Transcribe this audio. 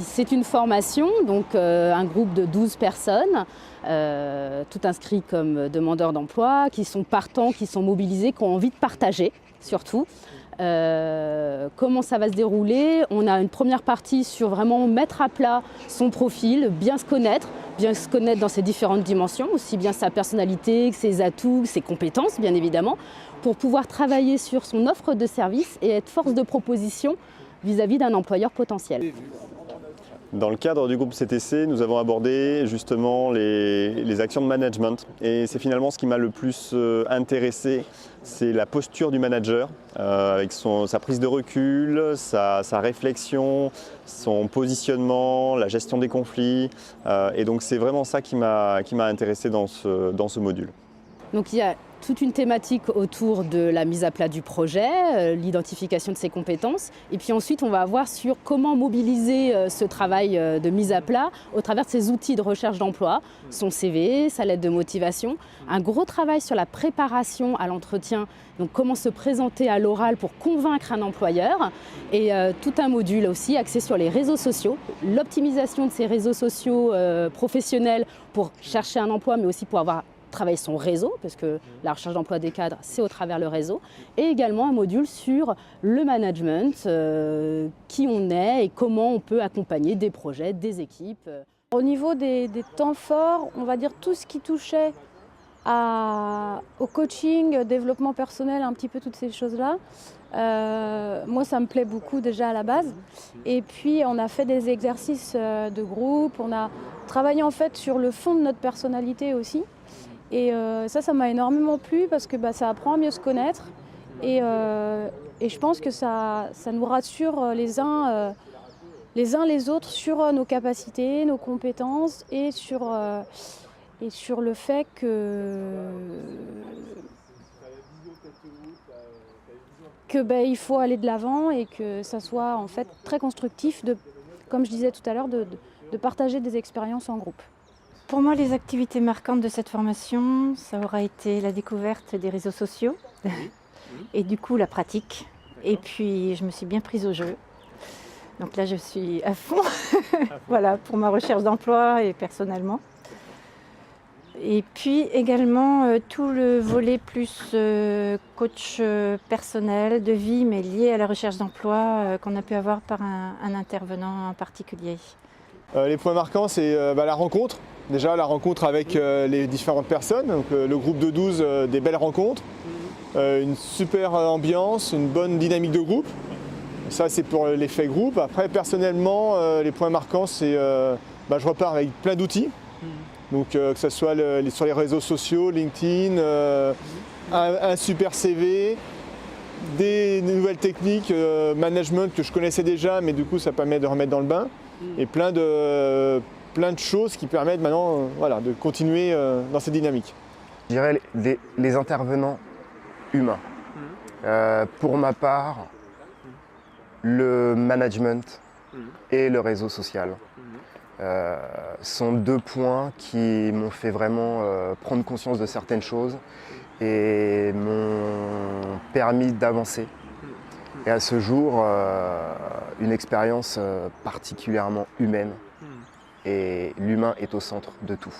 C'est une formation, donc un groupe de 12 personnes, tout inscrits comme demandeurs d'emploi, qui sont partants, qui sont mobilisés, qui ont envie de partager surtout. Comment ça va se dérouler? On a une première partie sur vraiment mettre à plat son profil, bien se connaître dans ses différentes dimensions, aussi bien sa personnalité, que ses atouts, ses compétences bien évidemment, pour pouvoir travailler sur son offre de service et être force de proposition vis-à-vis d'un employeur potentiel. Dans le cadre du groupe CTC, nous avons abordé justement les actions de management. Et c'est finalement ce qui m'a le plus intéressé, c'est la posture du manager, avec sa prise de recul, sa réflexion, son positionnement, la gestion des conflits. Et donc c'est vraiment ça qui m'a intéressé dans ce module. Donc il y a toute une thématique autour de la mise à plat du projet, l'identification de ses compétences. Et puis ensuite, on va voir sur comment mobiliser ce travail de mise à plat au travers de ses outils de recherche d'emploi, son CV, sa lettre de motivation. Un gros travail sur la préparation à l'entretien, donc comment se présenter à l'oral pour convaincre un employeur. Et tout un module aussi axé sur les réseaux sociaux, l'optimisation de ces réseaux sociaux professionnels pour chercher un emploi, mais aussi pour travailler son réseau, parce que la recherche d'emploi des cadres, c'est au travers le réseau, et également un module sur le management, qui on est et comment on peut accompagner des projets, des équipes. Au niveau des temps forts, on va dire tout ce qui touchait au coaching, développement personnel, un petit peu toutes ces choses-là. Moi, ça me plaît beaucoup déjà à la base. Et puis, on a fait des exercices de groupe, on a travaillé en fait sur le fond de notre personnalité aussi. Et ça m'a énormément plu parce que ça apprend à mieux se connaître et je pense que ça nous rassure les uns les autres sur nos capacités, nos compétences et sur le fait il faut aller de l'avant et que ça soit en fait très constructif comme je disais tout à l'heure, de partager des expériences en groupe. Pour moi, les activités marquantes de cette formation, ça aura été la découverte des réseaux sociaux et du coup la pratique. Et puis, je me suis bien prise au jeu. Donc là, je suis à fond, voilà, pour ma recherche d'emploi et personnellement. Et puis également tout le volet plus coach personnel, de vie, mais lié à la recherche d'emploi qu'on a pu avoir par un intervenant en particulier. Les points marquants, c'est la rencontre. Déjà la rencontre avec les différentes personnes, donc, le groupe de 12, des belles rencontres, une super ambiance, une bonne dynamique de groupe. Ça c'est pour l'effet groupe. Après personnellement, les points marquants, c'est je repars avec plein d'outils. Donc que ce soit sur les réseaux sociaux, LinkedIn, un super CV, des nouvelles techniques, management que je connaissais déjà, mais du coup ça permet de remettre dans le bain. Et plein de choses qui permettent maintenant de continuer dans cette dynamique. Je dirais les intervenants humains. Pour ma part, le management et le réseau social sont deux points qui m'ont fait vraiment prendre conscience de certaines choses et m'ont permis d'avancer. Et à ce jour, une expérience particulièrement humaine. Et l'humain est au centre de tout.